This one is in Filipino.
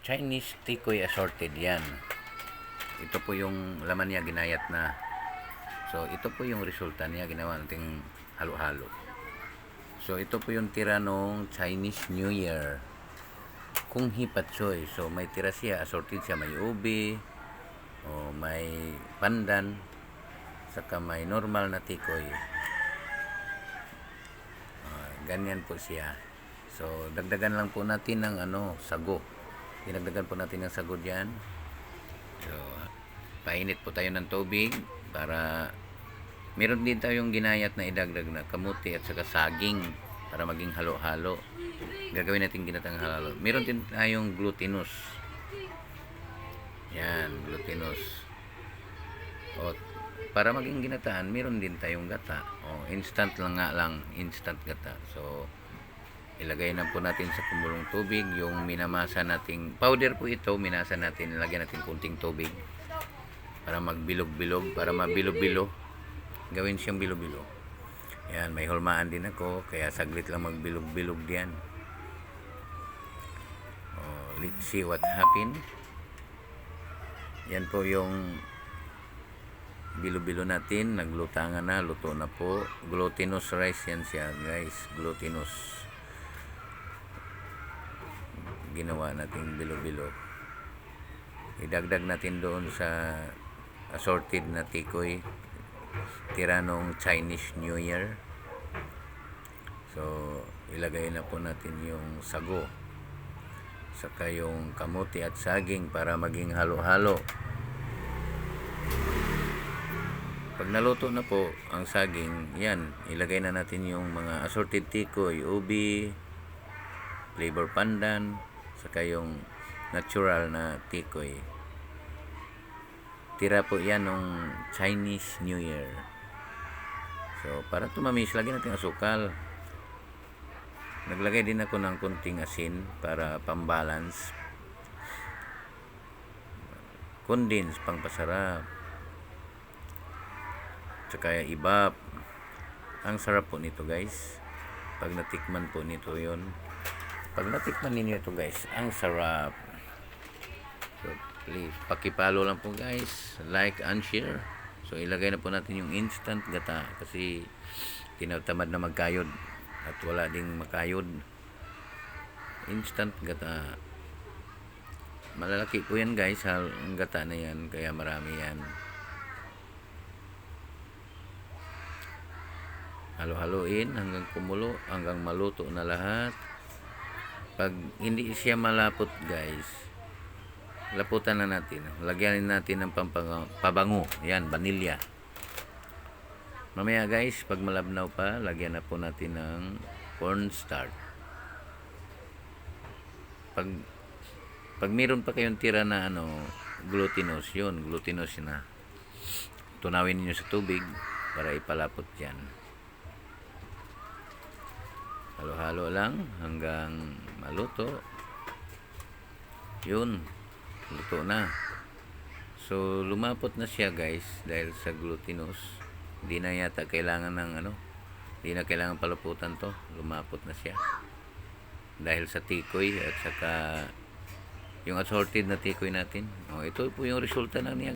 Chinese tikoy assorted yan. Ito po yung laman niya, ginayat na. So ito po yung resulta niya, ginawa nating halo-halo. So ito po yung tira nung Chinese New Year, kung hipat choy. So may tira siya, assorted siya, may ubi, o may pandan, saka may normal na tikoy. Ganyan po siya. So dagdagan lang po natin ng sago. Dinagdagan po natin ng sago diyan. So painit po tayo ng tubig para meron din tayong ginayat na idagdag na kamuti at saka saging para maging halo-halo. Gagawin natin ginatang halo-halo. Meron din tayong glutinous. Yan, glutinous. O para maging ginataan, meron din tayong gata. O instant lang nga lang, instant gata. So ilagay na po natin sa kumulong tubig yung minamasa nating powder po ito. Minasa natin, lagyan natin kunting tubig para magbilog-bilog, para mabilog-bilog, gawin siyang bilog-bilog. Yan, may hulmaan din ako kaya saglit lang magbilog-bilog diyan. Let's see what happened. Yan po yung bilo-bilo natin, naglutangan na, luto na po. Glutinous rice yan siya guys, glutinous. Ginawa natin bilo-bilo. Idagdag natin doon sa assorted na tikoy, tira nung Chinese New Year. So ilagay na po natin yung sago, saka yung kamuti at saging para maging halo-halo. Pag naluto na po ang saging, yan, ilagay na natin yung mga assorted tikoy, ubi, flavor pandan, saka yung natural na tikoy. Tira po yan nung Chinese New Year. So para tumamis, lagyan natin asukal. Naglagay din ako ng kunting asin para pambalance. Condense, pangpasarap. Saka ibap. Ang sarap po nito guys. Pag natikman po nito yon. Pag natikman ninyo ito guys, ang sarap. So please, pakipalo lang po guys. Like and share. So ilagay na po natin yung instant gata kasi tinatamad na magkayod at wala ding makayod. Instant gata. Malalaki po yan guys, ang gata na yan, kaya marami yan. Halo-haloin hanggang kumulo, hanggang maluto na lahat. Pag hindi siya malapot guys, laputan na natin. Lagyan natin ng pabango. Yan, vanilya. Mamaya guys, pag malabnaw pa, lagyan na po natin ng cornstarch. Pag meron pa kayong tira na glutinous, yun, glutinous na. Tunawin niyo sa tubig para ipalapot yan. Halo-halo lang hanggang maluto. Yun, luto na. So lumapot na siya guys dahil sa glutinous. Hindi na yata kailangan ng hindi na kailangan palaputan to. Lumapot na siya dahil sa tikoy at saka yung assorted na tikoy natin. Ito po yung resulta na niya.